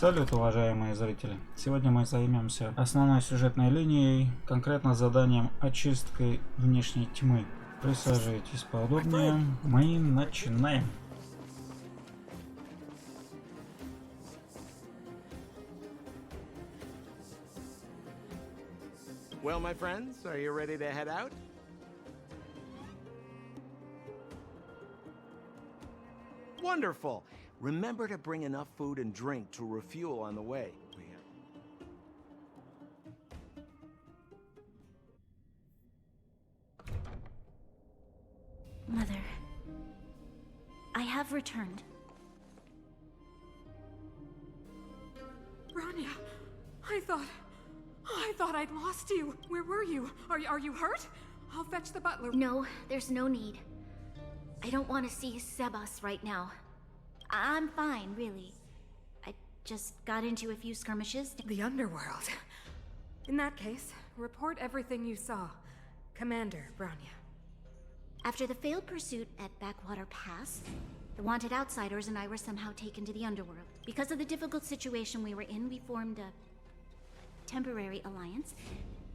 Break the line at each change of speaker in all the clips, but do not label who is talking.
Салют, уважаемые зрители! Сегодня мы займемся основной сюжетной линией, конкретно заданием очисткой внешней тьмы. Присаживайтесь поудобнее, мы начинаем.
Well, my friends, are you ready to head out? Wonderful! Remember to bring enough food and drink to refuel on the way.
Mother, I have returned.
Rania, I thought I'd lost you. Where were you? Are you hurt? I'll fetch the butler.
No, there's no need. I don't want to see Sebas right now. I'm fine, really. I just got into a few skirmishes.
The underworld. In that case, report everything you saw. Commander, Branya.
After the failed pursuit at Backwater Pass, the wanted outsiders and I were somehow taken to the underworld. Because of the difficult situation we were in, we formed a temporary alliance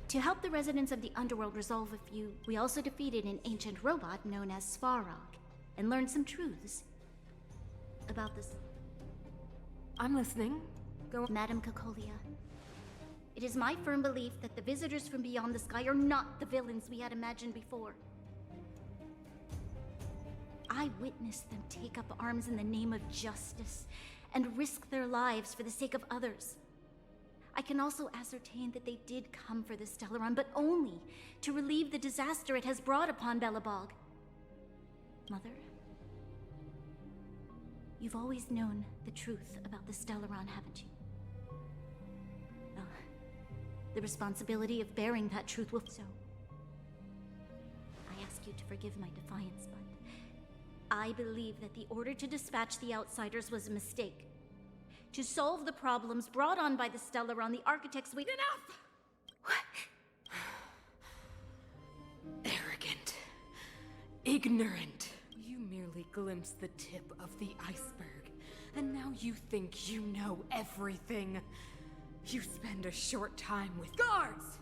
to help the residents of the underworld resolve a few. We also defeated an ancient robot known as Svarog and learned some truths about this.
I'm listening. Go on.
Madam Cocolia, it is my firm belief that the visitors from beyond the sky are not the villains we had imagined before. I witnessed them take up arms in the name of justice and risk their lives for the sake of others. I can also ascertain that they did come for the Stellaron, but only to relieve the disaster it has brought upon Belobog. Mother, you've always known the truth about the Stellaron, haven't you? Well, the responsibility of bearing that truth will so. I ask you to forgive my defiance, but I believe that the order to dispatch the outsiders was a mistake. To solve the problems brought on by the Stellaron, the architects we—
Enough! Arrogant. Ignorant. You merely glimpsed the tip of the iceberg, and now you think you know everything. You spend a short time with guards!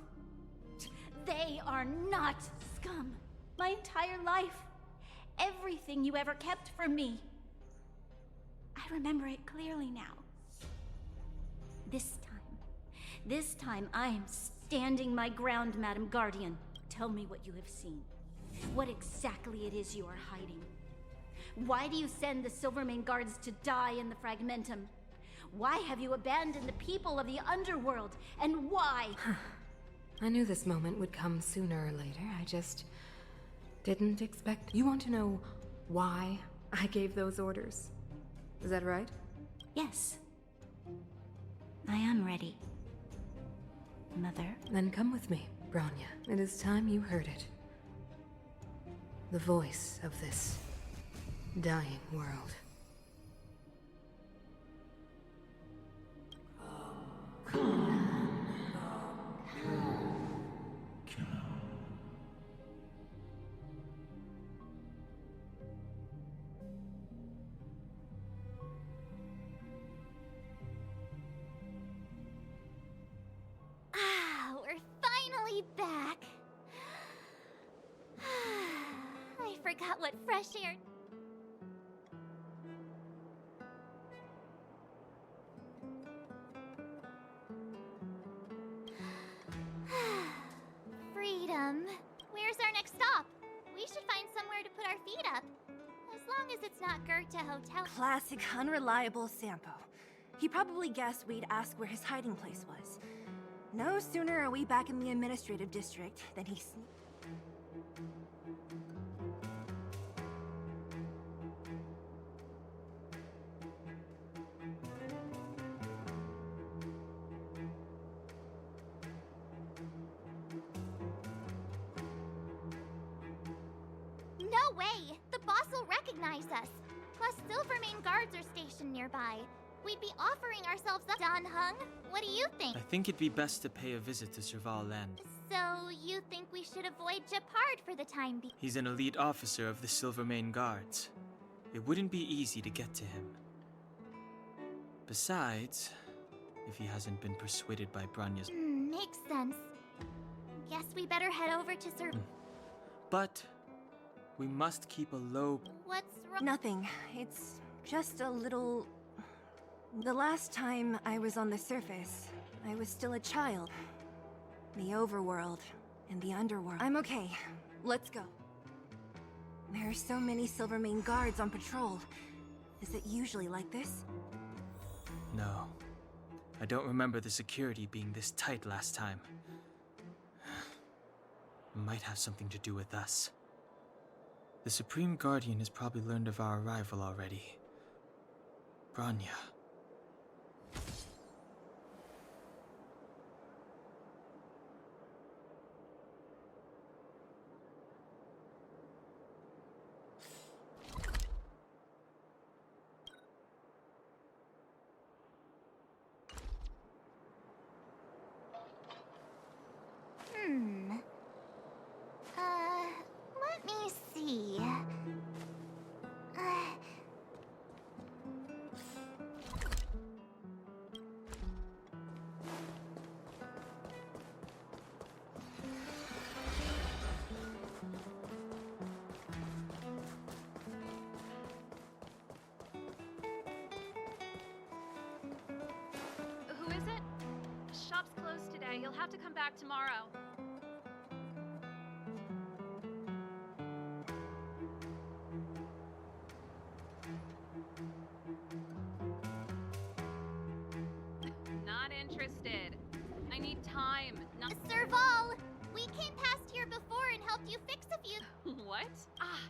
They are not scum. My entire life, everything you ever kept from me. I remember it clearly now. This time I am standing my ground, Madam Guardian. Tell me what you have seen. What exactly it is you are hiding. Why do you send the Silvermane guards to die in the Fragmentum? Why have you abandoned the people of the underworld? And why?
I knew this moment would come sooner or later. I just didn't expect— You want to know why I gave those orders? Is that right?
Yes. I am ready, Mother.
Then come with me, Branya. It is time you heard it. The voice of this dying world.
Back. I forgot what fresh air. Freedom. Where's our next stop? We should find somewhere to put our feet up. As long as it's not Goethe Hotel.
Classic unreliable Sampo. He probably guessed we'd ask where his hiding place was. No sooner are we back in the administrative district than he
No way! The boss will recognize us. Plus, Silvermane guards are stationed nearby. We'd be offering ourselves up. Don Hung, what do you think?
I think it'd be best to pay a visit to Serval Land.
So, you think we should avoid Japard for the time being?
He's an elite officer of the Silvermane Guards. It wouldn't be easy to get to him. Besides, if he hasn't been persuaded by Branya's.
Makes sense. Guess we better head over to Sir.
But we must keep a low.
What's wrong?
Nothing. It's just a little... The last time I was on the surface, I was still a child. The overworld and the underworld. I'm okay. Let's go. There are so many Silvermane guards on patrol. Is it usually like this?
No. I don't remember the security being this tight last time. Might have something to do with us. The Supreme Guardian has probably learned of our arrival already. Branya.
Let me see.
Who is it? Shop's closed today. You'll have to come back tomorrow. Not interested. I need time. Not
Sir Vol, we came past here before and helped you fix a few.
what? Ah,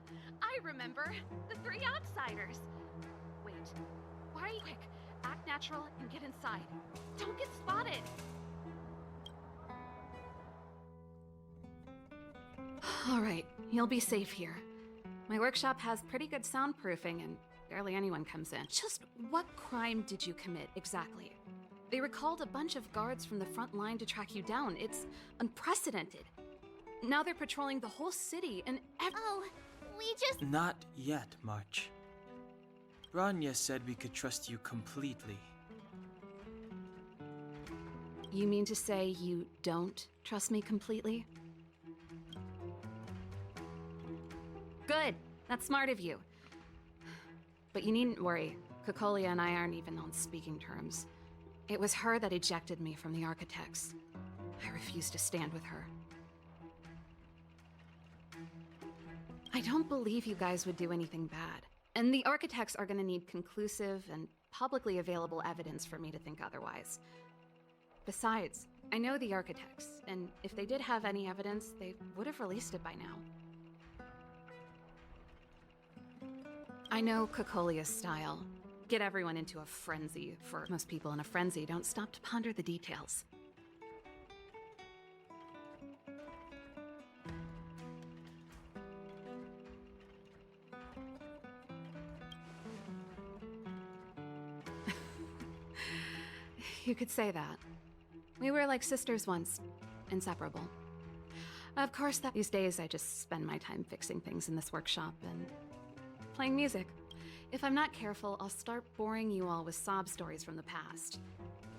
I remember. The three outsiders. Wait. Why are you quick? Act natural and get inside. Don't get spotted. All right, you'll be safe here. My workshop has pretty good soundproofing and barely anyone comes in. Just what crime did you commit exactly? They recalled a bunch of guards from the front line to track you down. It's unprecedented. Now they're patrolling the whole city and
Oh, we just...
Not yet, March. Branya said we could trust you completely.
You mean to say you don't trust me completely? Good. That's smart of you. But you needn't worry. Kokolia and I aren't even on speaking terms. It was her that ejected me from the Architects. I refuse to stand with her. I don't believe you guys would do anything bad. And the Architects are gonna need conclusive and publicly available evidence for me to think otherwise. Besides, I know the Architects, and if they did have any evidence, they would have released it by now. I know Kokolia's style. Get everyone into a frenzy. For most people in a frenzy don't stop to ponder the details. You could say that. We were like sisters once, inseparable. Of course, these days I just spend my time fixing things in this workshop and playing music. If I'm not careful, I'll start boring you all with sob stories from the past.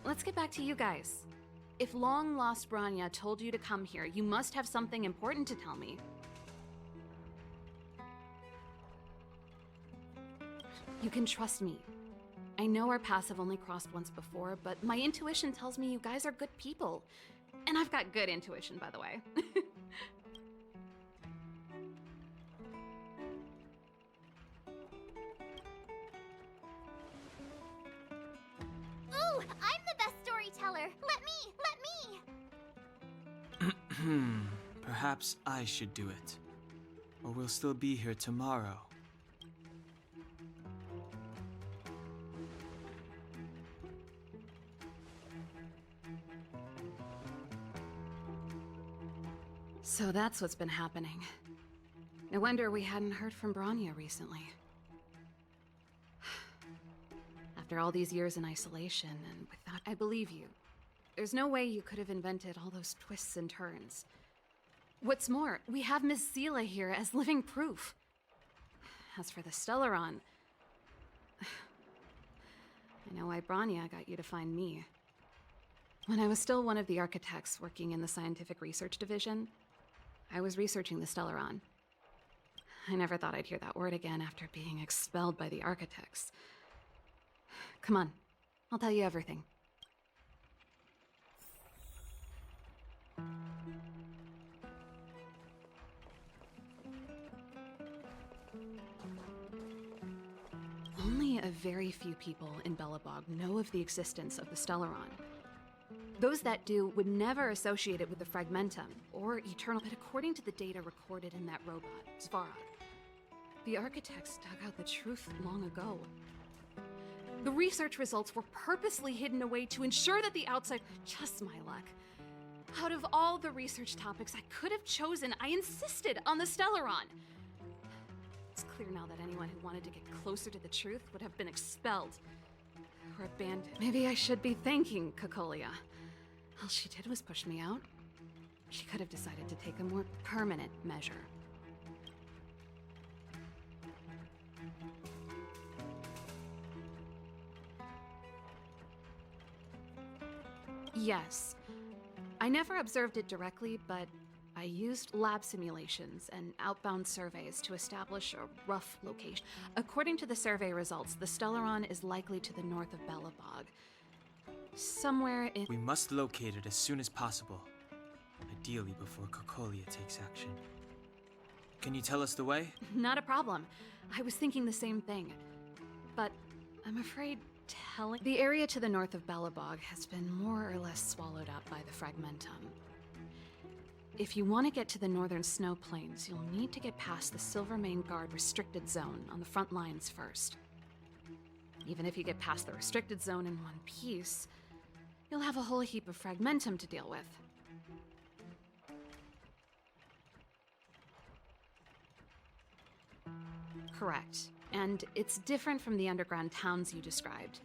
Let's get back to you guys. If long-lost Branya told you to come here, you must have something important to tell me. You can trust me. I know our paths have only crossed once before, but my intuition tells me you guys are good people. And I've got good intuition, by the way.
Ooh, I'm the best storyteller. Let me.
Perhaps I should do it. Or we'll still be here tomorrow.
So that's what's been happening. No wonder we hadn't heard from Branya recently. After all these years in isolation and without... I believe you. There's no way you could have invented all those twists and turns. What's more, we have Miss Seela here as living proof. As for the Stellaron... I know why Branya got you to find me. When I was still one of the architects working in the scientific research division, I was researching the Stellaron. I never thought I'd hear that word again after being expelled by the architects. Come on, I'll tell you everything. Only a very few people in Belobog know of the existence of the Stellaron. Those that do would never associate it with the Fragmentum or Eternal, but according to the data recorded in that robot, Svarog, the architects dug out the truth long ago. The research results were purposely hidden away to ensure that the outside... Just my luck. Out of all the research topics I could have chosen, I insisted on the Stellaron. It's clear now that anyone who wanted to get closer to the truth would have been expelled. Or abandoned. Maybe I should be thanking Cocolia. All she did was push me out. She could have decided to take a more permanent measure. Yes. I never observed it directly, but I used lab simulations and outbound surveys to establish a rough location. According to the survey results, the Stellaron is likely to the north of Belobog. Somewhere in...
We must locate it as soon as possible. Ideally before Cocolia takes action. Can you tell us the way?
Not a problem. I was thinking the same thing. But I'm afraid telling... The area to the north of Belobog has been more or less swallowed up by the Fragmentum. If you want to get to the northern snow plains, you'll need to get past the Silvermane Guard restricted zone on the front lines first. Even if you get past the restricted zone in one piece, you'll have a whole heap of Fragmentum to deal with. Correct. And it's different from the underground towns you described.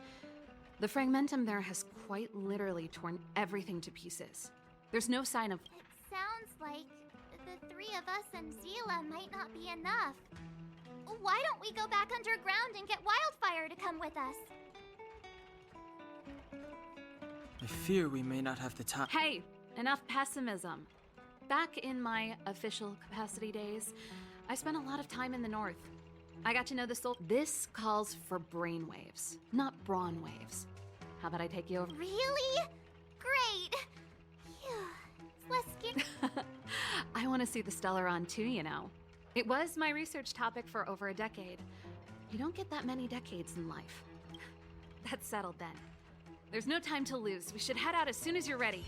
The Fragmentum there has quite literally torn everything to pieces. There's no sign of...
Sounds like the three of us and Zila might not be enough. Why don't we go back underground and get Wildfire to come with us?
I fear we may not have the time.
Hey, enough pessimism. Back in my official capacity days, I spent a lot of time in the north. I got to know the soul. This calls for brainwaves, not brawn waves. How about I take you over?
Really? Great! Phew. It's less scary.
I want to see the Stellaron too, you know. It was my research topic for over a decade. You don't get that many decades in life. That's settled then. There's no time to lose. We should head out as soon as you're ready.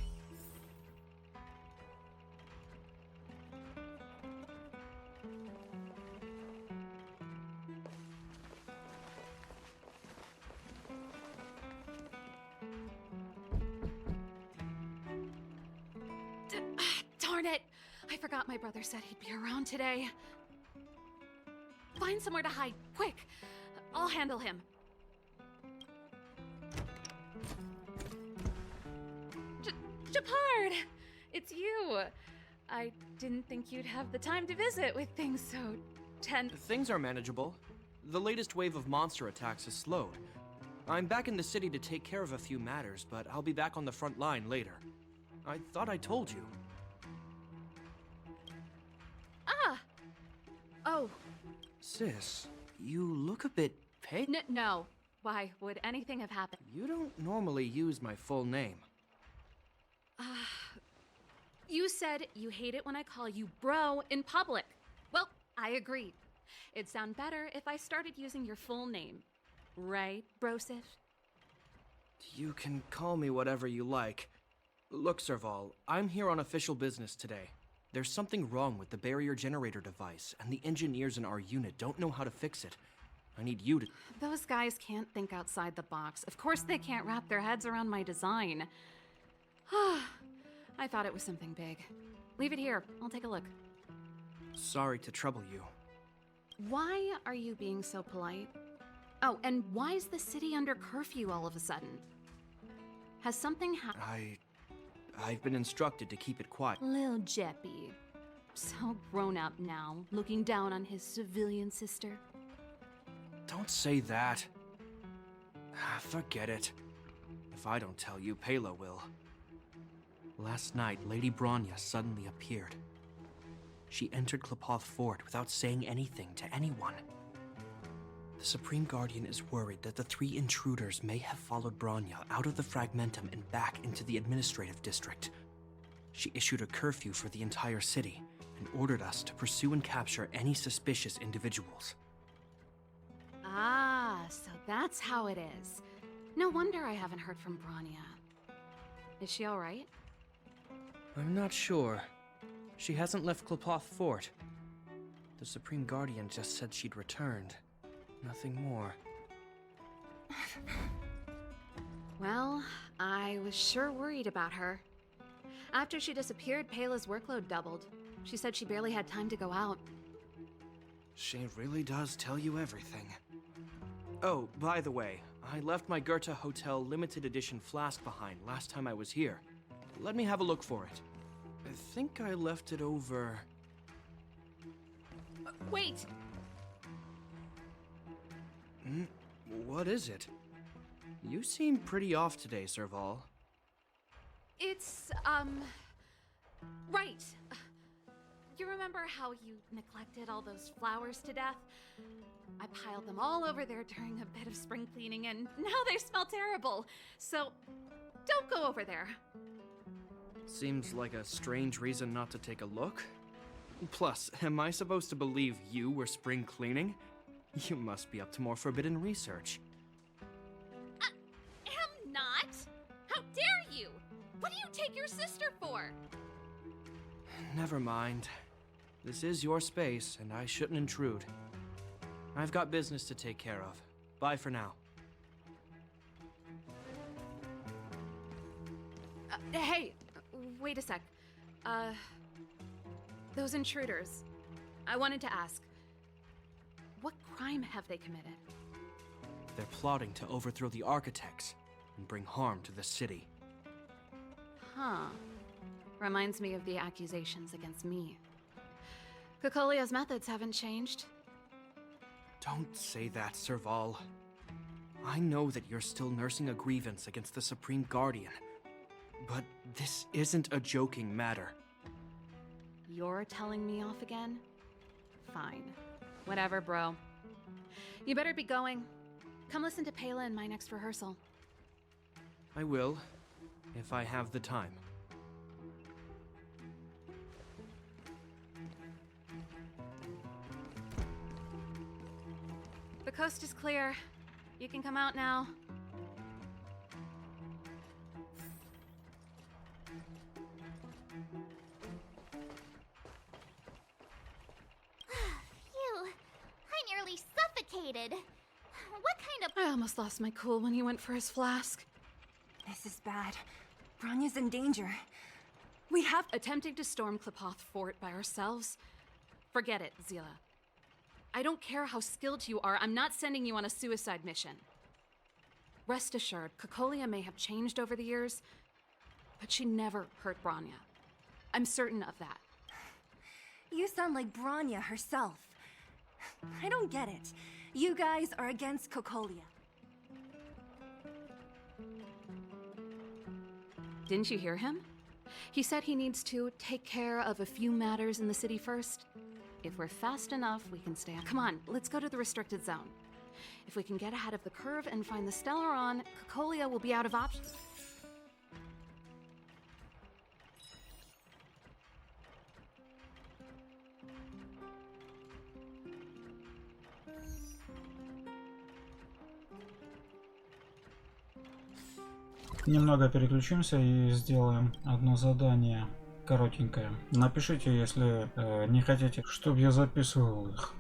Darn it! I forgot my brother said he'd be around today. Find somewhere to hide, quick! I'll handle him. Japard! It's you! I didn't think you'd have the time to visit with things so tense.
Things are manageable. The latest wave of monster attacks has slowed. I'm back in the city to take care of a few matters, but I'll be back on the front line later. I thought I told you.
Ah! Oh.
Sis, you look a bit pale.
No. Why would anything have happened?
You don't normally use my full name.
You said you hate it when I call you bro in public. Well, I agreed. It'd sound better if I started using your full name. Right, Brosif?
You can call me whatever you like. Look, Serval, I'm here on official business today. There's something wrong with the barrier generator device, and the engineers in our unit don't know how to fix it. I need you to...
Those guys can't think outside the box. Of course they can't wrap their heads around my design. I thought it was something big. Leave it here. I'll take a look.
Sorry to trouble you.
Why are you being so polite? Oh, and why is the city under curfew all of a sudden? Has something happened?
I've been instructed to keep it quiet.
Lil Jeppy. So grown up now, looking down on his civilian sister.
Don't say that. Forget it. If I don't tell you, Pela will. Last night, Lady Bronya suddenly appeared. She entered Qliphoth Fort without saying anything to anyone. The Supreme Guardian is worried that the 3 intruders may have followed Bronya out of the Fragmentum and back into the administrative district. She issued a curfew for the entire city and ordered us to pursue and capture any suspicious individuals.
Ah, so that's how it is. No wonder I haven't heard from Bronya. Is she alright?
I'm not sure. She hasn't left Qliphoth Fort. The Supreme Guardian just said she'd returned. Nothing more.
Well, I was sure worried about her. After she disappeared, Payla's workload doubled. She said she barely had time to go out.
She really does tell you everything. Oh, by the way, I left my Goethe Hotel limited edition flask behind last time I was here. Let me have a look for it. I think I left it over...
Wait!
What is it? You seem pretty off today, Serval.
It's, right. You remember how you neglected all those flowers to death? I piled them all over there during a bit of spring cleaning, and now they smell terrible. So, don't go over there.
Seems like a strange reason not to take a look. Plus, am I supposed to believe you were spring cleaning? You must be up to more forbidden research.
Am not? How dare you? What do you take your sister for?
Never mind. This is your space, and I shouldn't intrude. I've got business to take care of. Bye for now.
Hey, wait a sec. Those intruders. I wanted to ask, what crime have they committed?
They're plotting to overthrow the architects and bring harm to the city.
Huh. Reminds me of the accusations against me. Kokolia's methods haven't changed.
Don't say that, Serval. I know that you're still nursing a grievance against the Supreme Guardian, but this isn't a joking matter.
You're telling me off again? Fine. Whatever, bro. You better be going. Come listen to Payla in my next rehearsal.
I will, if I have the time.
The coast is clear. You can come out now.
Phew. I nearly suffocated. What kind of...
I almost lost my cool when he went for his flask.
This is bad. Bronya's in danger. We have...
Attempting to storm Qliphoth Fort by ourselves? Forget it, Zila. I don't care how skilled you are, I'm not sending you on a suicide mission. Rest assured, Kokolia may have changed over the years, but she never hurt Bronya. I'm certain of that.
You sound like Bronya herself. I don't get it. You guys are against Kokolia.
Didn't you hear him? He said he needs to take care of a few matters in the city first. If we're fast enough, we can stay on. Come on, let's go to the restricted zone. If we can get ahead of the curve and find the Stellaron, Kokolia will be out of options.
Немного переключимся и сделаем одно задание коротенькое. Напишите, если не хотите, чтобы я записывал их.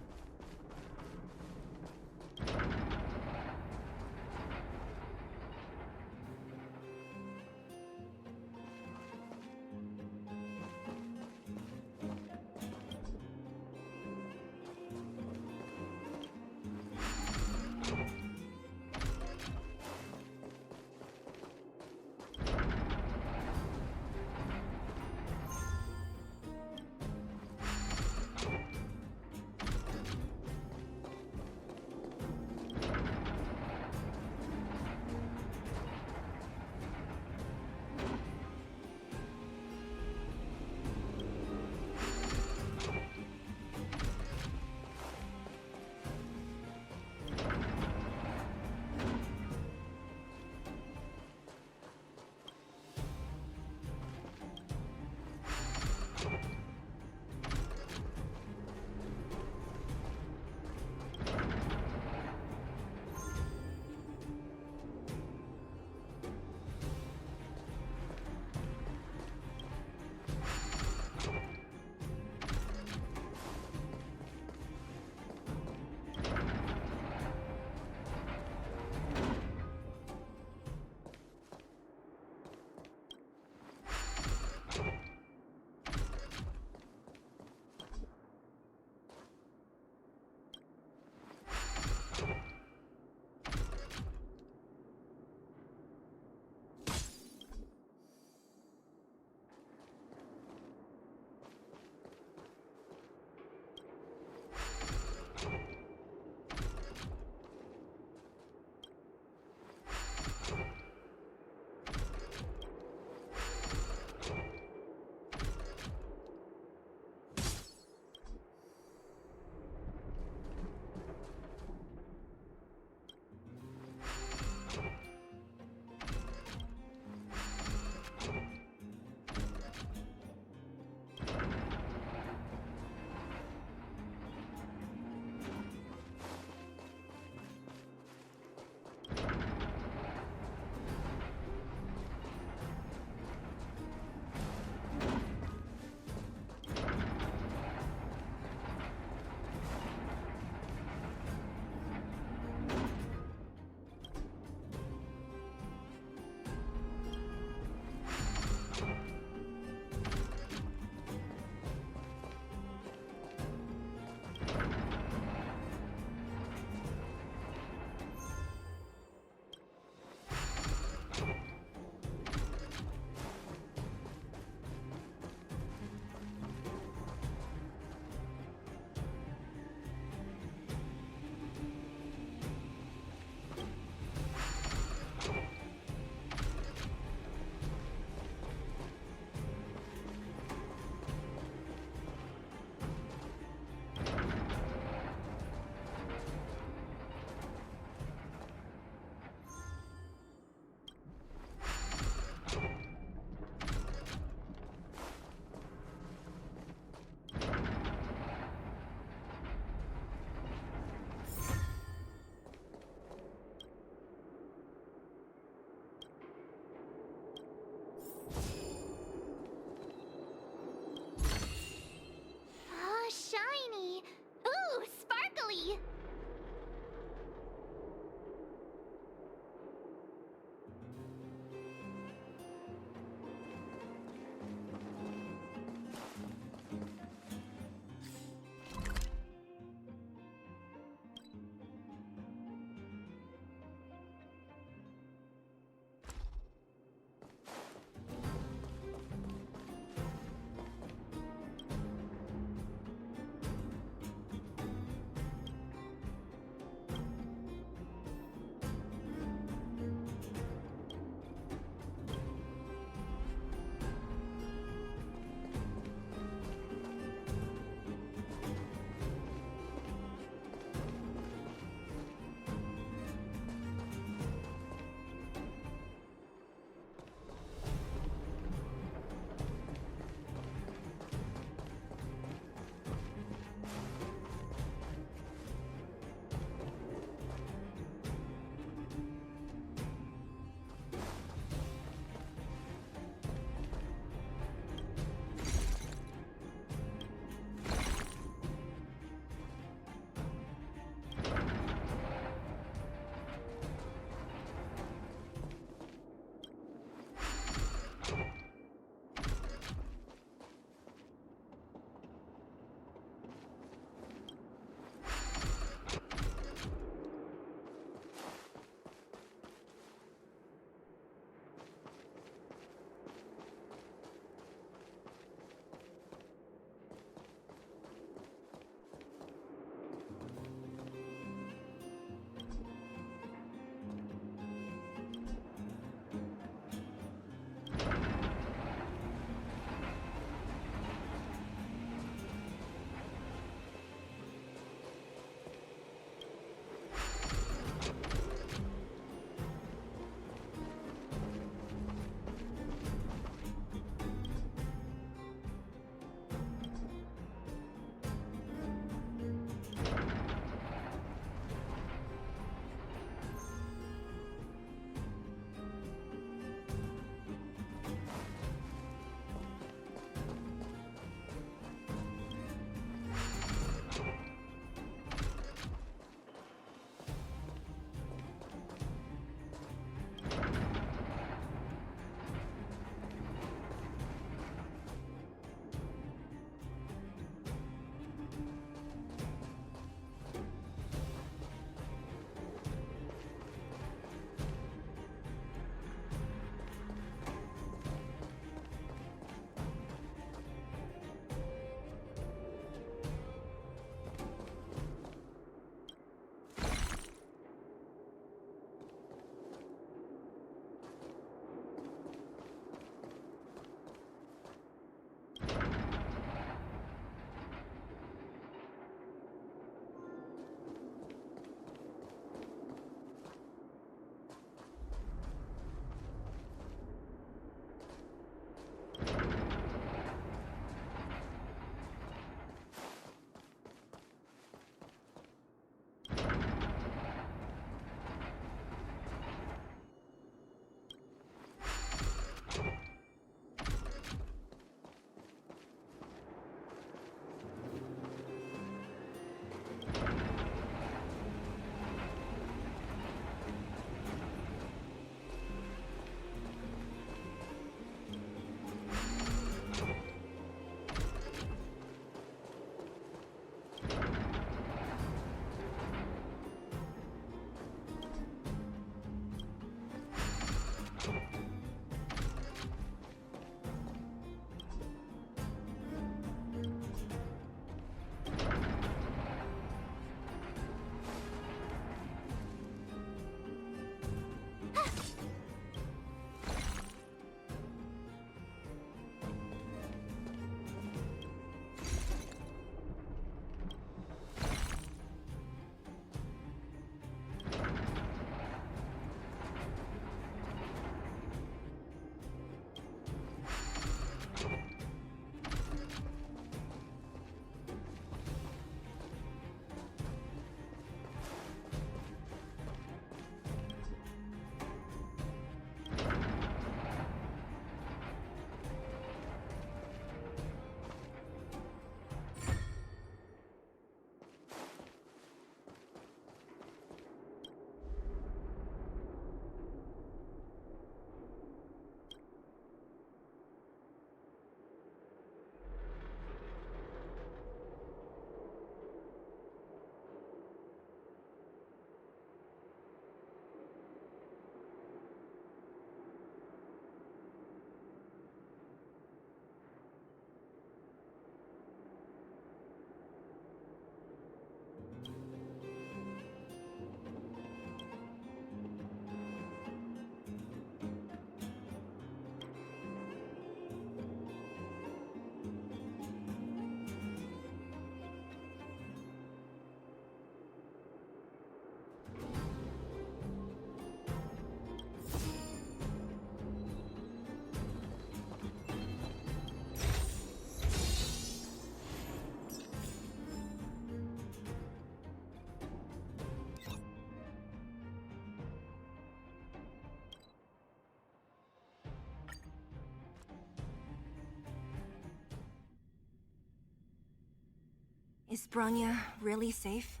Is Bronya really safe?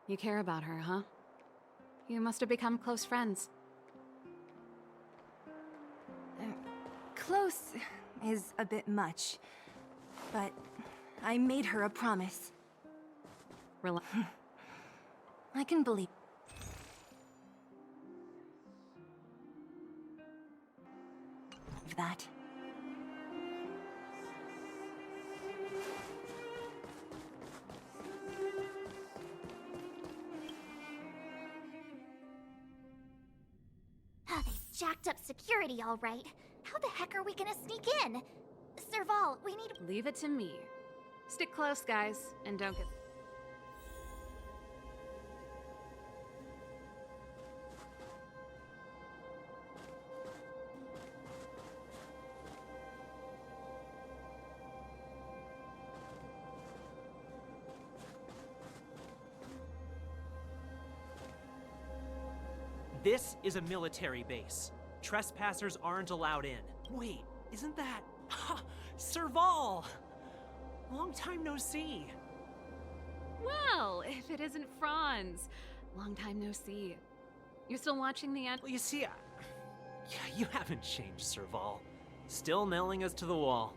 You care about her, huh? You must have become close friends.
Close is a bit much, but I made her a promise. I can believe that.
Oh, they've jacked up security, all right. How the heck are we gonna sneak in? Serval, we need...
Leave it to me. Stick close, guys, and don't get...
This is a military base. Trespassers aren't allowed in. Wait, isn't that... Ha! Serval! Long time no see.
Well, if it isn't Franz. Long time no see. You're still watching the end?
Well, you see, you haven't changed, Serval. Still nailing us to the wall.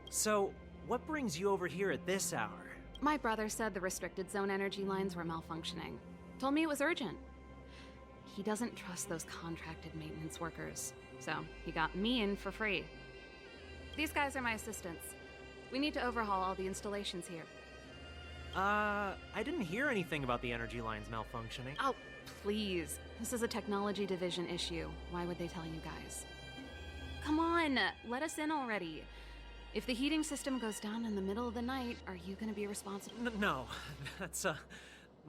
So, what brings you over here at this hour?
My brother said the restricted zone energy lines were malfunctioning. Told me it was urgent. He doesn't trust those contracted maintenance workers, so he got me in for free. These guys are my assistants. We need to overhaul all the installations here.
I didn't hear anything about the energy lines malfunctioning.
Oh, please. This is a technology division issue. Why would they tell you guys? Come on, let us in already. If the heating system goes down in the middle of the night, are you gonna be responsible?
No, that's,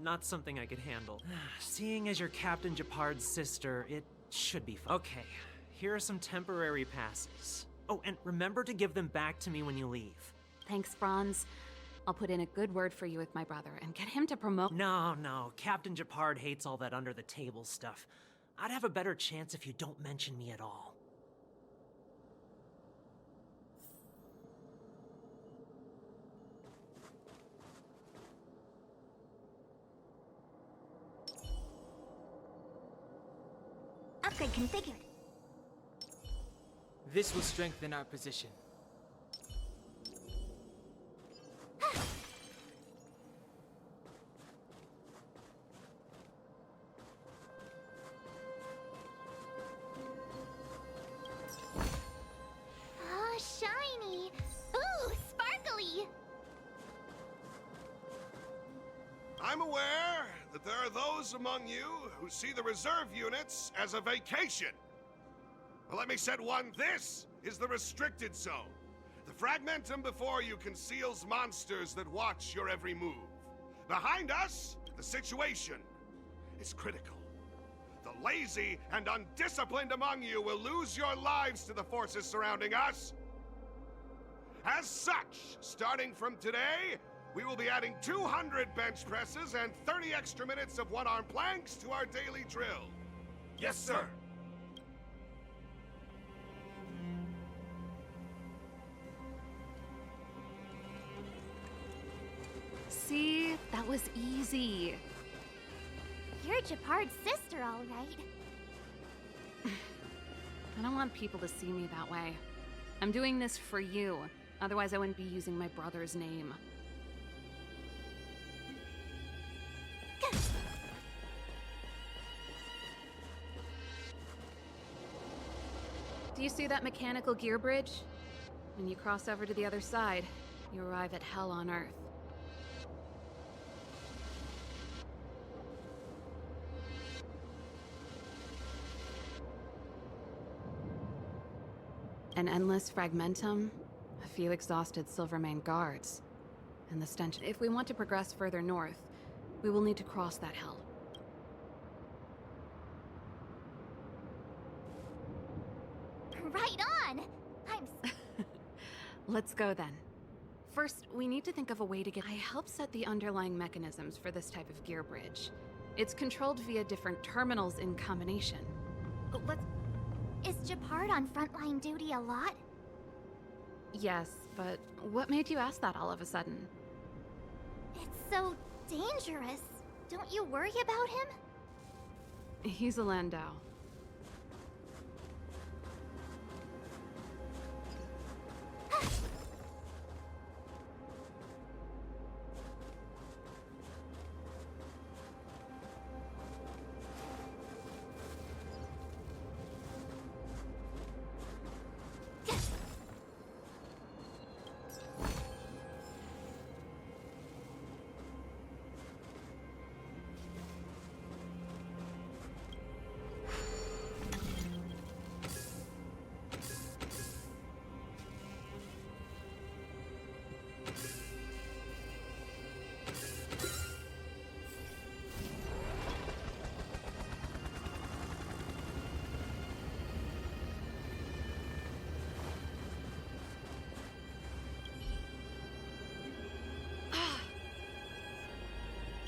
not something I could handle. Seeing as you're Captain Japard's sister, it should be fun. Okay, here are some temporary passes. Oh, and remember to give them back to me when you leave.
Thanks, Franz. I'll put in a good word for you with my brother and get him to promote—
No, Captain Japard hates all that under-the-table stuff. I'd have a better chance if you don't mention me at all.
Upgrade configured.
This will strengthen our position.
Oh, shiny. Ooh, sparkly.
I'm aware that there are those among you who see the reserve units as a vacation. Well, let me set one. This is the restricted zone. The fragmentum before you conceals monsters that watch your every move. Behind us, the situation is critical. The lazy and undisciplined among you will lose your lives to the forces surrounding us. As such, starting from today, we will be adding 200 bench presses and 30 extra minutes of one-arm planks to our daily drill. Yes, sir.
See? That was easy.
You're Japard's sister, all right.
I don't want people to see me that way. I'm doing this for you. Otherwise, I wouldn't be using my brother's name. Do you see that mechanical gear bridge? When you cross over to the other side, you arrive at Hell on Earth. An endless fragmentum, a few exhausted Silvermane guards, and the stench. If we want to progress further north, we will need to cross that hell.
Right on!
Let's go then. First, we need to think of a way to get— I helped set the underlying mechanisms for this type of gear bridge. It's controlled via different terminals in combination. Let's—
Is Japard on frontline duty a lot?
Yes, but what made you ask that all of a sudden?
It's so dangerous. Don't you worry about him?
He's a Landau.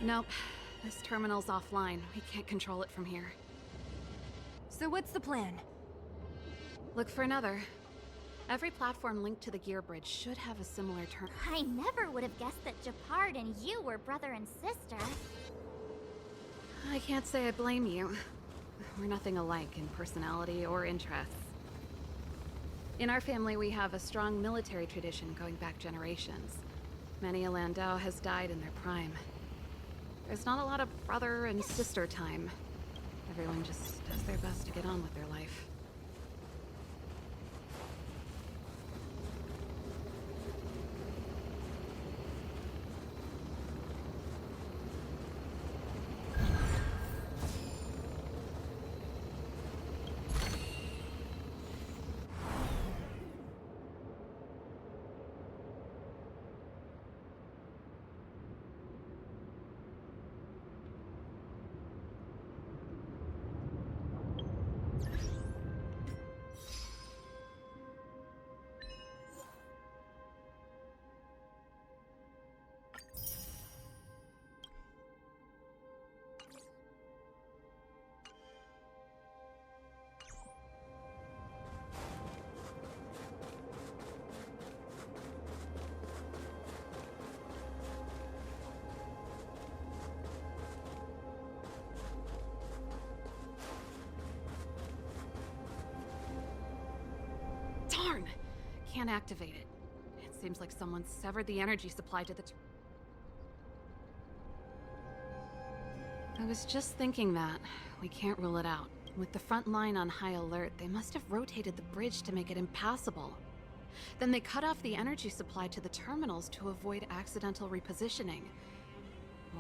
Nope. This terminal's offline. We can't control it from here.
So what's the plan?
Look for another. Every platform linked to the gear bridge should have a similar term.
I never would have guessed that Japard and you were brother and sister.
I can't say I blame you. We're nothing alike in personality or interests. In our family, we have a strong military tradition going back generations. Many a Landau has died in their prime. There's not a lot of brother and sister time. Everyone just does their best to get on with their life. Darn! Can't activate it. It seems like someone severed the energy supply to the... I was just thinking that. We can't rule it out. With the front line on high alert, they must have rotated the bridge to make it impassable. Then they cut off the energy supply to the terminals to avoid accidental repositioning.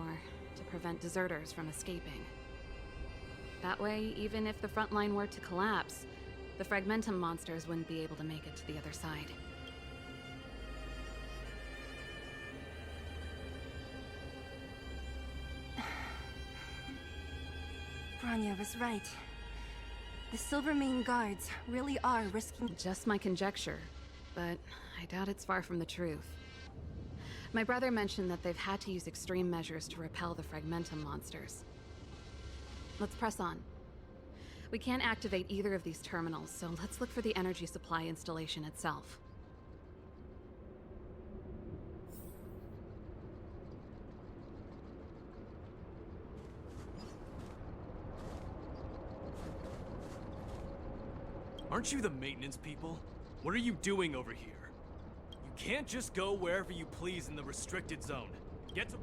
Or to prevent deserters from escaping. That way, even if the front line were to collapse, the Fragmentum monsters wouldn't be able to make it to the other side.
Bronya was right. The Silvermane guards really are risking...
Just my conjecture, but I doubt it's far from the truth. My brother mentioned that they've had to use extreme measures to repel the Fragmentum monsters. Let's press on. We can't activate either of these terminals, so let's look for the energy supply installation itself.
Aren't you the maintenance people? What are you doing over here? You can't just go wherever you please in the restricted zone. Get to...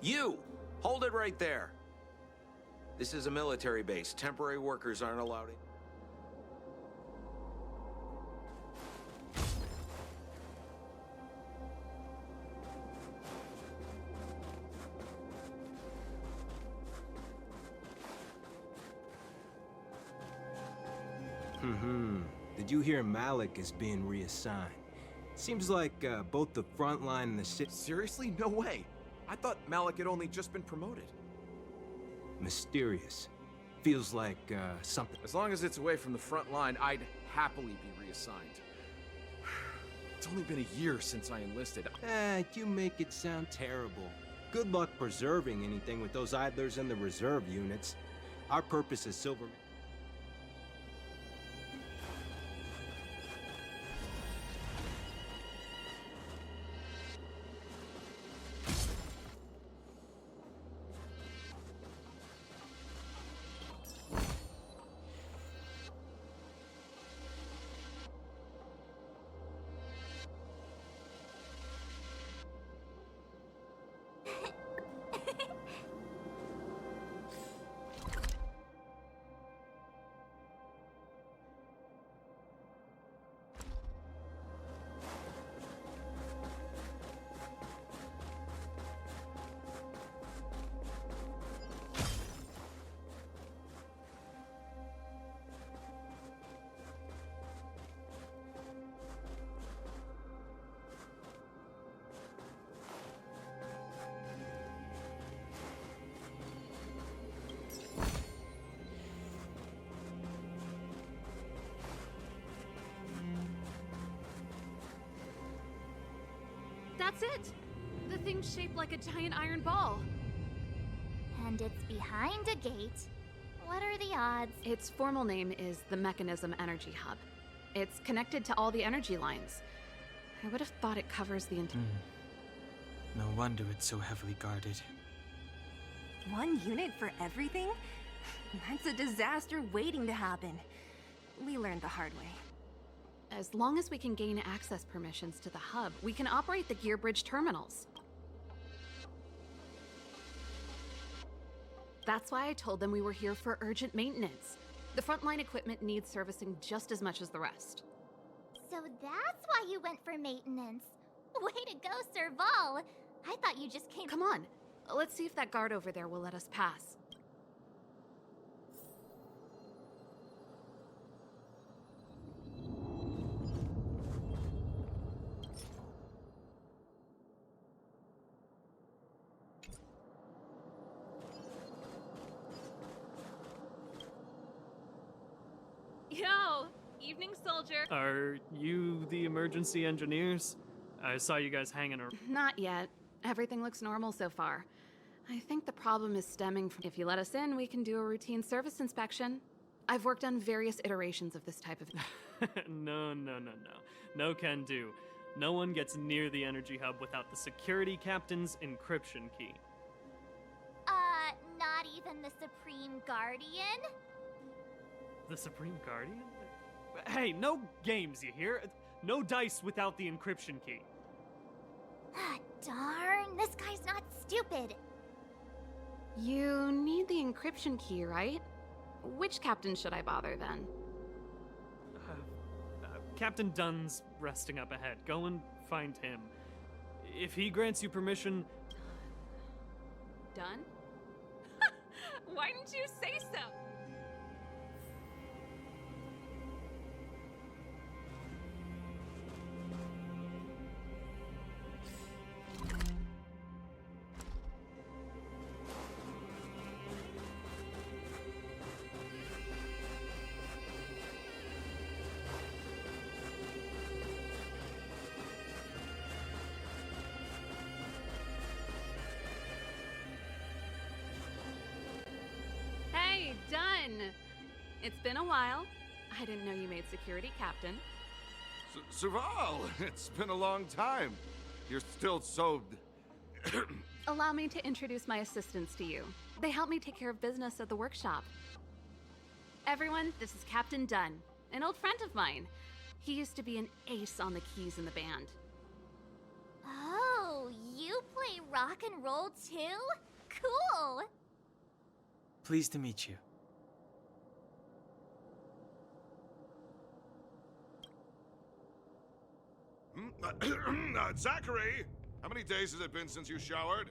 You! Hold it right there! This is a military base. Temporary workers aren't allowed in.
Did you hear Malik is being reassigned?
Seems like both the front line and the city...
Seriously? No way. I thought Malik had only just been promoted.
Mysterious. Feels like, something...
As long as it's away from the front line, I'd happily be reassigned. It's only been a year since I enlisted.
You make it sound terrible. Good luck preserving anything with those idlers in the reserve units. Our purpose is Silver...
That's it! The thing's shaped like a giant iron ball.
And it's behind a gate. What are the odds?
Its formal name is the Mechanism Energy Hub. It's connected to all the energy lines. I would have thought it covers the entire...
No wonder it's so heavily guarded.
One unit for everything? That's a disaster waiting to happen. We learned the hard way.
As long as we can gain access permissions to the hub, we can operate the gear bridge terminals. That's why I told them we were here for urgent maintenance. The frontline equipment needs servicing just as much as the rest.
So that's why you went for maintenance. Way to go, Serval. I thought you just came...
Come on, let's see if that guard over there will let us pass.
Yo! Evening, soldier.
Are you the emergency engineers? I saw you guys hanging around.
Not yet. Everything looks normal so far. I think the problem is stemming from... If you let us in, we can do a routine service inspection. I've worked on various iterations of this type of...
No. No can do. No one gets near the energy hub without the security captain's encryption key.
Not even the Supreme Guardian?
The Supreme Guardian? Hey, no games, you hear? No dice without the encryption key.
Darn, this guy's not stupid.
You need the encryption key, right? Which captain should I bother, then?
Captain Dunn's resting up ahead. Go and find him. If he grants you permission...
Dunn?
Why didn't you say so?
Hey, Dunn! It's been a while. I didn't know you made security captain.
Serval, it's been a long time. You're still so...
Allow me to introduce my assistants to you. They help me take care of business at the workshop. Everyone, this is Captain Dunn, an old friend of mine. He used to be an ace on the keys in the band.
Oh, you play rock and roll too? Cool!
Pleased to meet you.
Zachary, how many days has it been since you showered?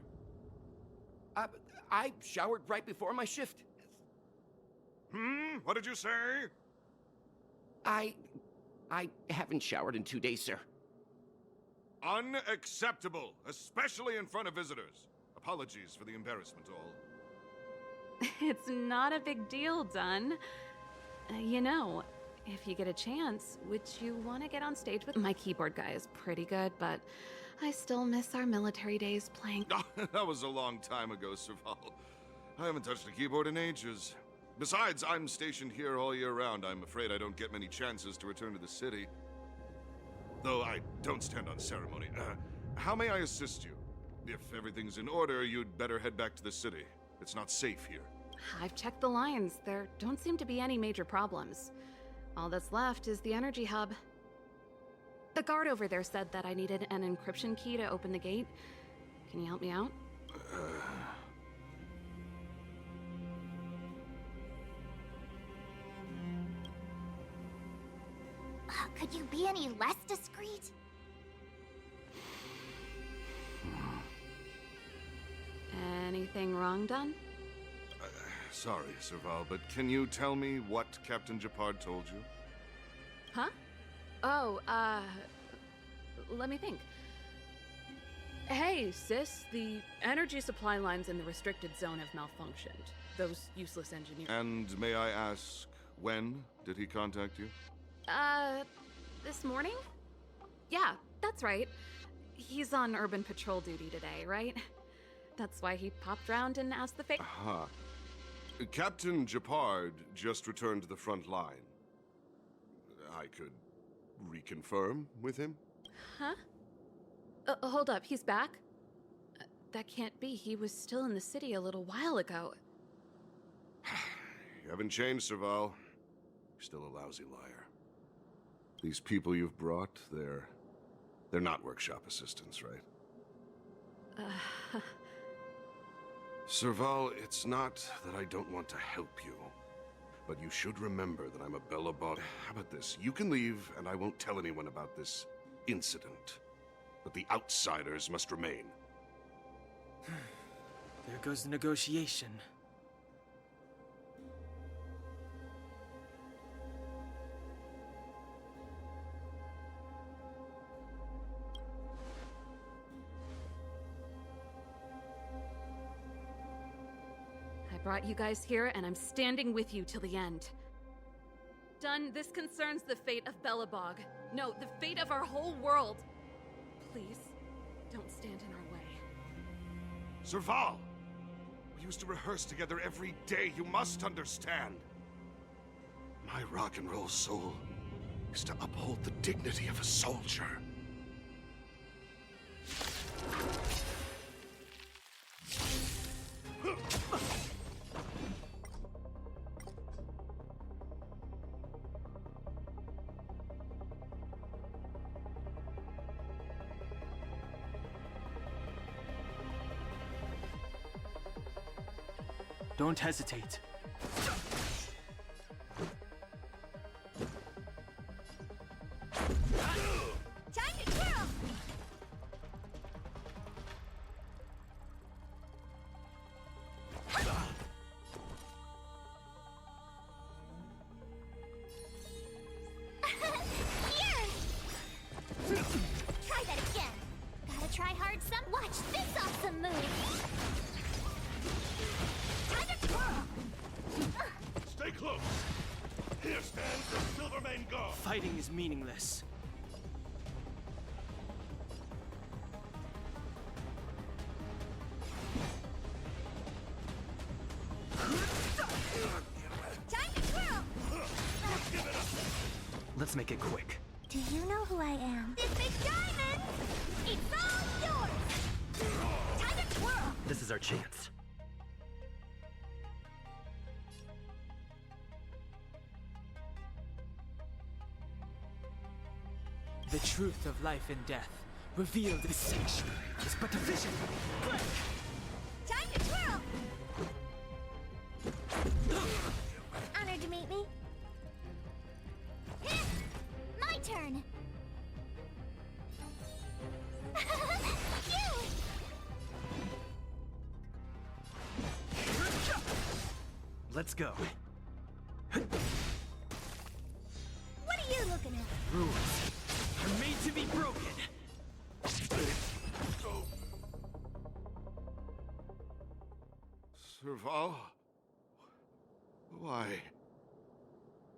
I showered right before my shift.
What did you say?
I haven't showered in 2 days, sir.
Unacceptable, especially in front of visitors. Apologies for the embarrassment, all.
It's not a big deal, Dunn. You know, if you get a chance, would you want to get on stage with... My keyboard guy is pretty good, but I still miss our military days playing...
That was a long time ago, Serval. I haven't touched a keyboard in ages. Besides, I'm stationed here all year round. I'm afraid I don't get many chances to return to the city. Though I don't stand on ceremony. How may I assist you? If everything's in order, you'd better head back to the city. It's not safe here.
I've checked the lines. There don't seem to be any major problems. All that's left is the energy hub. The guard over there said that I needed an encryption key to open the gate. Can you help me out?
Could you be any less discreet?
Anything wrong, Dunn?
Sorry, Serval, but can you tell me what Captain Gepard told you?
Huh? Oh, let me think. Hey, sis, the energy supply lines in the restricted zone have malfunctioned. Those useless engineers.
And may I ask, when did he contact you?
This morning? Yeah, that's right. He's on urban patrol duty today, right? That's why he popped round and asked the favor.
Aha. Captain Gepard just returned to the front line. I could reconfirm with him?
Huh? Hold up, he's back? That can't be. He was still in the city a little while ago.
You haven't changed, Serval. You're still a lousy liar. These people you've brought, they're not workshop assistants, right? Serval, it's not that I don't want to help you, but you should remember that I'm a Bellabog. How about this? You can leave, and I won't tell anyone about this incident. But the outsiders must remain.
There goes the negotiation.
I brought you guys here, and I'm standing with you till the end. Dunn, this concerns the fate of Bellabog. No, the fate of our whole world. Please, don't stand in our way.
Serval! We used to rehearse together every day, you must understand. My rock and roll soul is to uphold the dignity of a soldier.
Don't hesitate.
Time to twirl! Here! Try that again. Gotta try hard some. Watch this awesome move.
Stay close! Here stands the Silvermane Guard!
Fighting is meaningless.
Time to twirl!
Let's make it quick.
Do you know who I am? This big diamond! It's all yours! Time to twirl!
This is our chance. The truth of life and death, revealed in sanctuary, is but a vision. Quick!
Time to twirl! Honored to meet me. My turn. Cute!
Let's go.
What are you looking at?
Rules are made to be broken.
Serval? Why?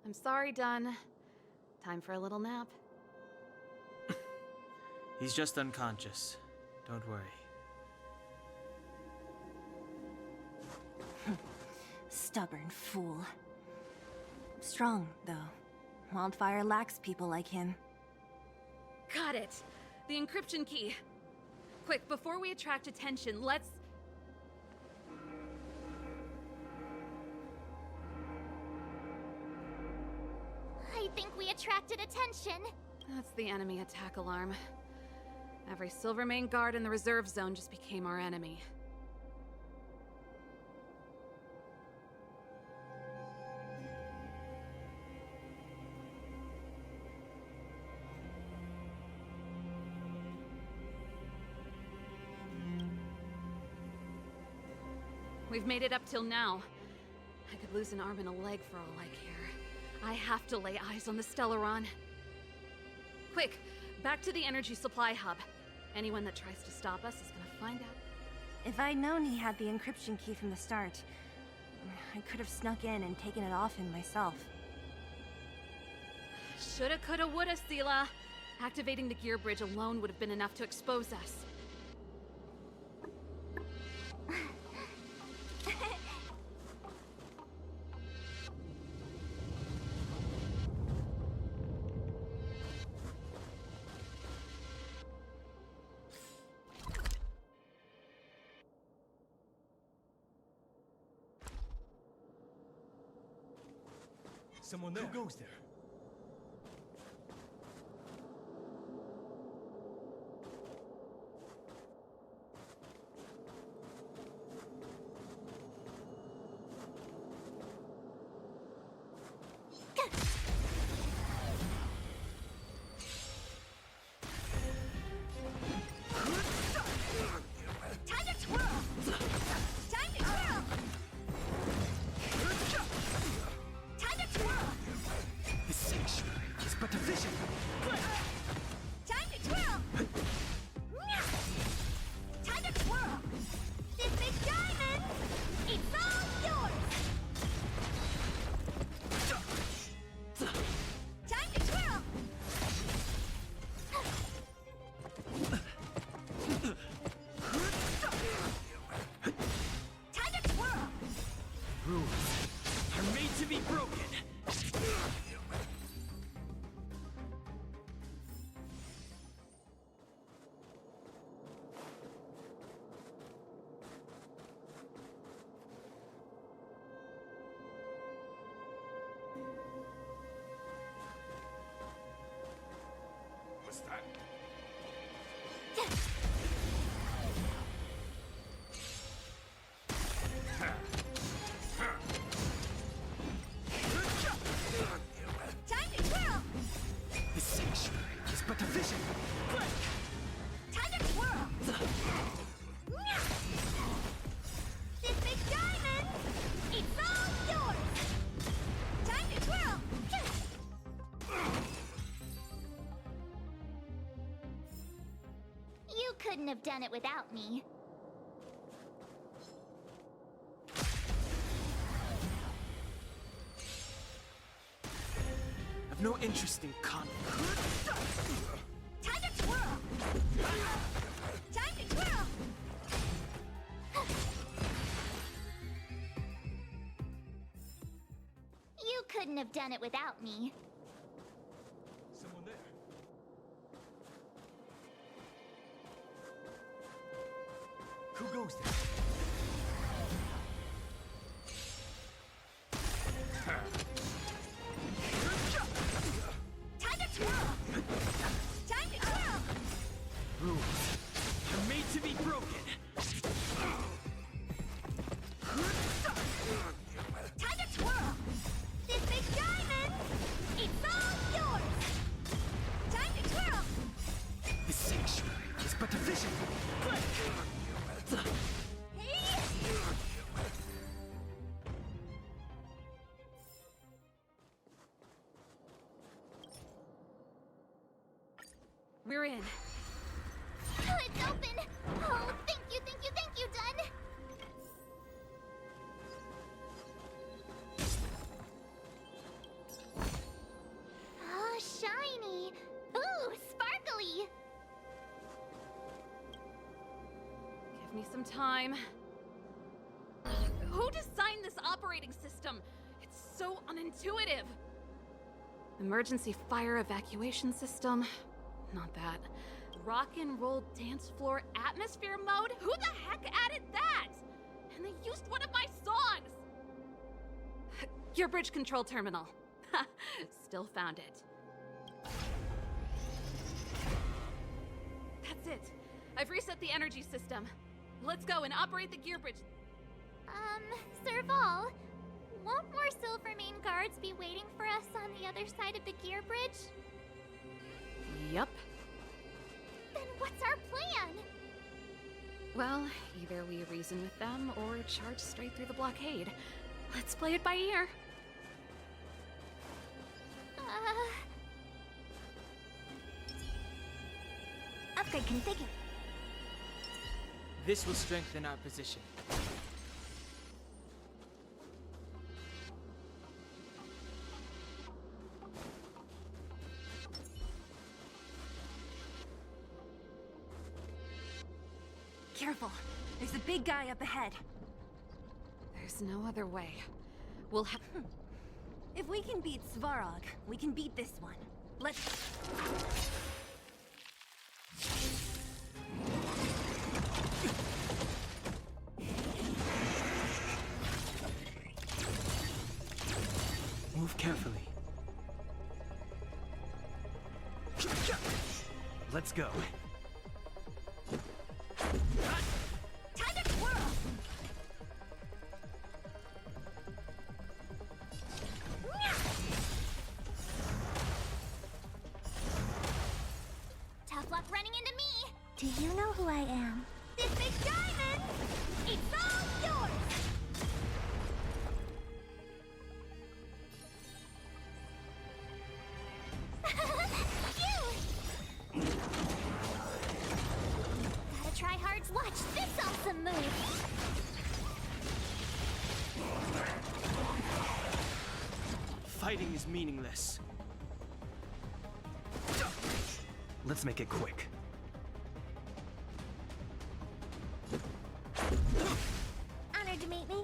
I'm sorry, Dunn. Time for a little nap.
He's just unconscious. Don't worry.
Stubborn fool. Strong, though. Wildfire lacks people like him.
Got it. The encryption key. Quick, before we attract attention, let's...
I think we attracted attention.
That's the enemy attack alarm. Every Silvermane guard in the reserve zone just became our enemy. We've made it up till now. I could lose an arm and a leg for all I care. I have to lay eyes on the Stellaron. Quick, back to the energy supply hub. Anyone that tries to stop us is gonna find out.
If I'd known he had the encryption key from the start, I could have snuck in and taken it off him myself.
Shoulda, coulda, woulda, Sela. Activating the gear bridge alone would have been enough to expose us.
Someone there. Who goes there?
What's that?
Time to twirl!
This sanctuary is but a vision.
Time to twirl! This big diamond! It's all yours! Time to twirl! You couldn't have done it without me.
I've no interest in conflict.
Time to twirl! Time to twirl! You couldn't have done it without me.
Someone there. Who goes there?
Time to twirl! Time to twirl!
Rules are made to be broken.
Time to twirl! This big diamond! It's all yours! Time to twirl!
This sanctuary is but a vision.
We're in.
It's open! Oh, thank you, Dun!
Give me some time. Who designed this operating system? It's so unintuitive.
Emergency fire evacuation system? Not that.
Rock and roll dance floor atmosphere mode? Who the heck added that? And they used one of my songs!
Your bridge control terminal. Ha! Still found it.
That's it. I've reset the energy system. Let's go and operate the gear bridge.
Serval, won't more Silvermane guards be waiting for us on the other side of the gear bridge?
Yup.
Then what's our plan?
Well, either we reason with them or charge straight through the blockade. Let's play it by ear.
Upgrade configured.
This will strengthen our position.
Careful. There's a big guy up ahead.
There's no other way. We'll have...
If we can beat Svarog, we can beat this one. Let's...
Move carefully.
Let's go.
Time to twirl! Tough luck running into me! Do you know who I am? This big diamond! It's all yours! Gotta try hard to watch this awesome move!
Fighting is meaningless. Let's make it quick.
Honored to meet me.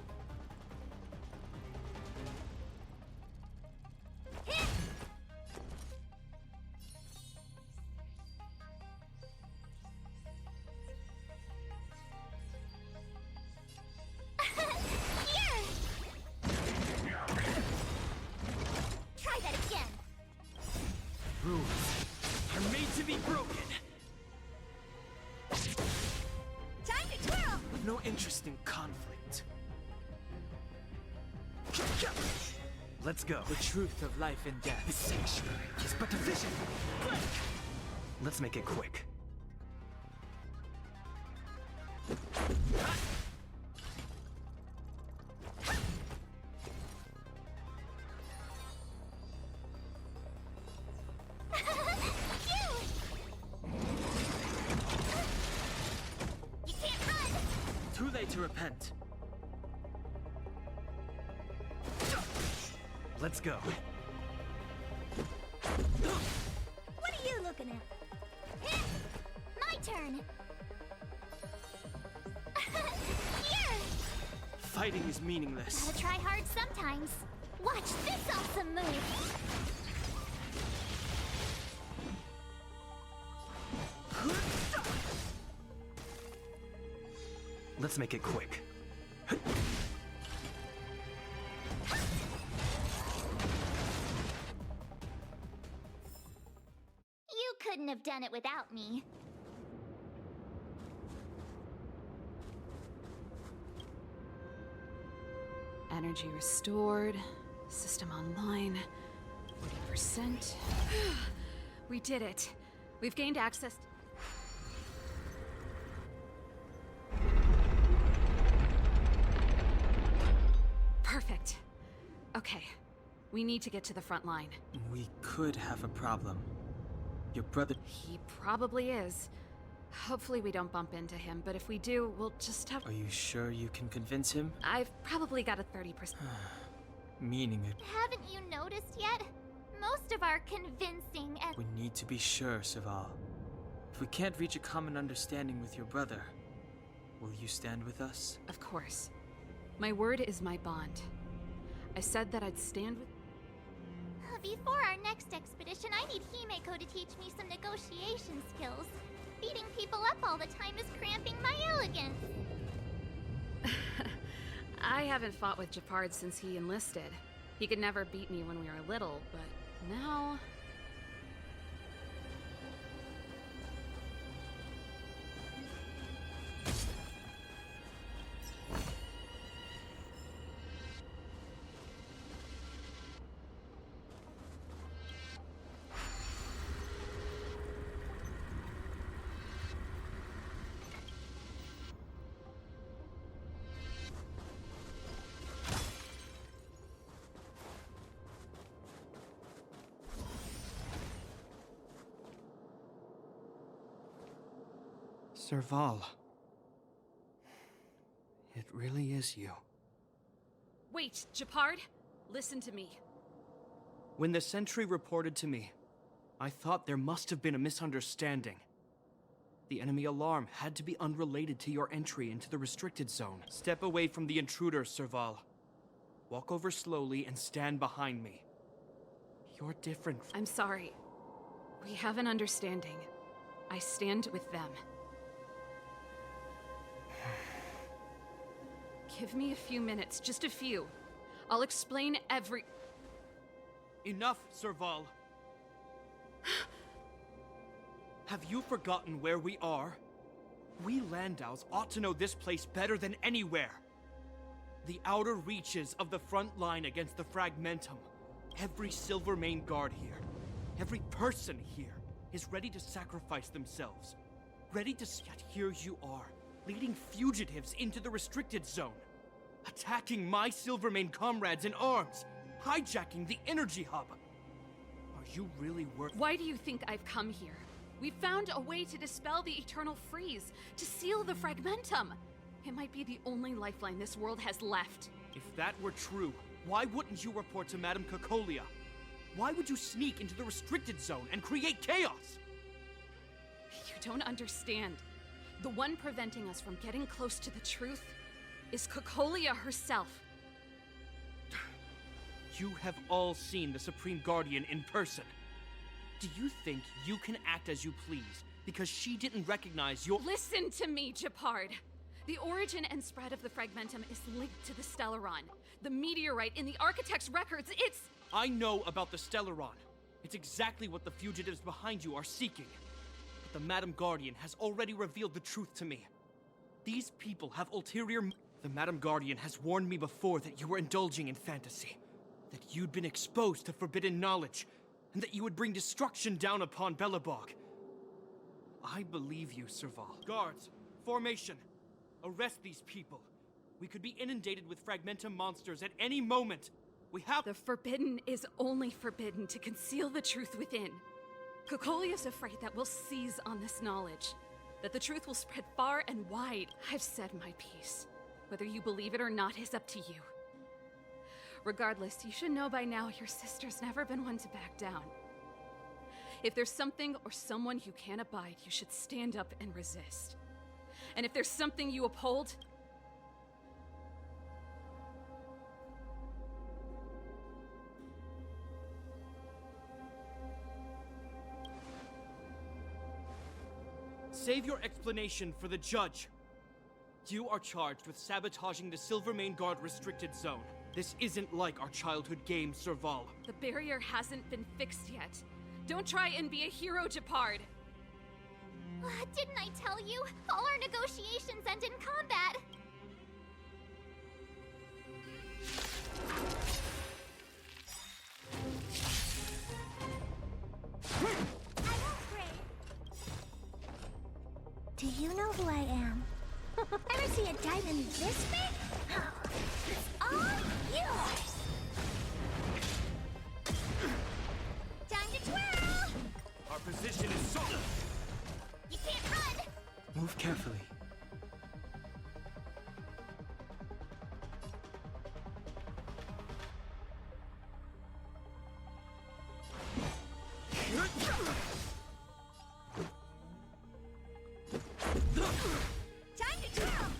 Try that again.
Rules are made to be broken.
Time to twirl.
With no interest in conflict. Let's go.
The truth of life and death.
The sanctuary is but a vision. Let's make it quick.
You can't run.
Too late to repent. Let's go.
What are you looking at? My turn. Here.
Fighting is meaningless.
Gotta try hard sometimes. Watch this awesome move.
Let's make it quick.
You couldn't have done it without me.
Energy restored. System online. 40%. We did it. We've gained access. Perfect. Okay. We need to get to the front line.
We could have a problem. Your brother...
He probably is. Hopefully we don't bump into him, but if we do, we'll just have...
Are you sure you can convince him?
I've probably got a 30%.
Meaning it.
Haven't you noticed yet? Most of our convincing and...
We need to be sure, Serval. If we can't reach a common understanding with your brother, Will you stand with us?
Of course. My word is my bond. I said that I'd stand with...
Before our next expedition, I need Himeko to teach me some negotiation skills. Beating people up all the time is cramping my elegance.
I haven't fought with Japard since he enlisted. He could never beat me when we were little, but now...
Serval. It really is you.
Wait, Japard, listen to me.
When the sentry reported to me, I thought there must have been a misunderstanding. The enemy alarm had to be unrelated to your entry into the restricted zone. Step away from the intruder, Serval. Walk over slowly and stand behind me. You're different.
I'm sorry. We have an understanding. I stand with them. Give me a few minutes, just a few. I'll explain every...
Enough, Serval. Have you forgotten where we are? We Landaus ought to know this place better than anywhere. The outer reaches of the front line against the Fragmentum. Every Silvermane guard here, every person here, is ready to sacrifice themselves. Ready to... Yet here you are, leading fugitives into the restricted zone. Attacking my Silvermane comrades in arms. Hijacking the energy hub. Are you really worth...
Why do you think I've come here? We found a way to dispel the eternal freeze, to seal the Fragmentum. It might be the only lifeline this world has left.
If that were true, why wouldn't you report to Madame Cocolia? Why would you sneak into the restricted zone and create chaos?
You don't understand. The one preventing us from getting close to the truth is Cocolia herself.
You have all seen the Supreme Guardian in person. Do you think you can act as you please because she didn't recognize your—
Listen to me, Japard. The origin and spread of the Fragmentum is linked to the Stellaron. The meteorite in the Architect's records, it's—
I know about the Stellaron. It's exactly what the fugitives behind you are seeking. But the Madam Guardian has already revealed the truth to me. These people have ulterior— The Madam Guardian has warned me before that you were indulging in fantasy. That you'd been exposed to forbidden knowledge, and that you would bring destruction down upon Belobog. I believe you, Serval. Guards, formation. Arrest these people. We could be inundated with Fragmentum monsters at any moment. We have—
The forbidden is only forbidden to conceal the truth within. Cocolia's afraid that we'll seize on this knowledge. That the truth will spread far and wide. I've said my piece. Whether you believe it or not is up to you. Regardless, you should know by now your sister's never been one to back down. If there's something or someone you can't abide, you should stand up and resist. And if there's something you uphold,
save your explanation for the judge. You are charged with sabotaging the Silvermane Guard restricted zone. This isn't like our childhood game, Serval.
the barrier hasn't been fixed yet. Don't try and be a hero, Japard.
Didn't I tell you? All our negotiations end in combat. I won't pray. Do you know who I am? Ever see a diamond this big? It's all yours! Time to twirl!
Our position is solid.
You can't run!
Move carefully.
Time to twirl!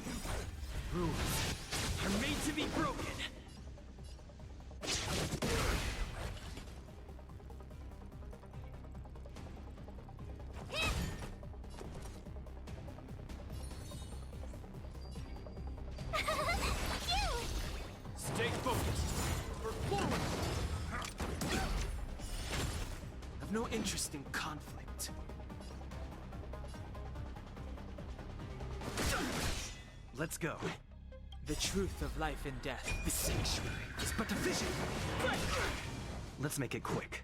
more interesting conflict. Let's go. The truth of life and death. The sanctuary is but a vision. Let's make it quick.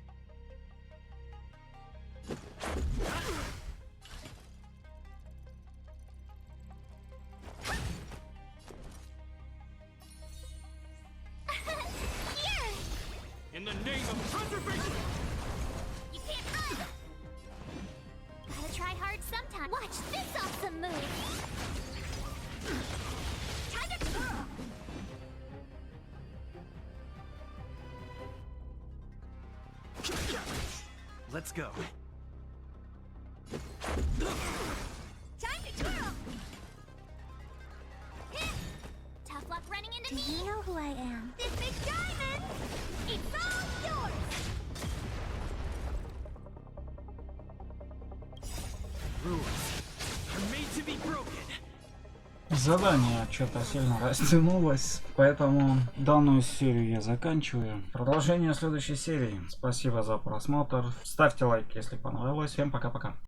In the name of preservation!
You can't run! Gotta try hard sometime. Watch this awesome move! Time to twirl!
Let's go.
Time to twirl! Tough luck running into me! Do you know who I am? This big diamond! It's all yours!
Rules are made to be broken.
Задание что-то сильно растянулось, поэтому данную серию я заканчиваю. Продолжение следующей серии. Спасибо за просмотр. Ставьте лайк, если понравилось. Всем пока-пока.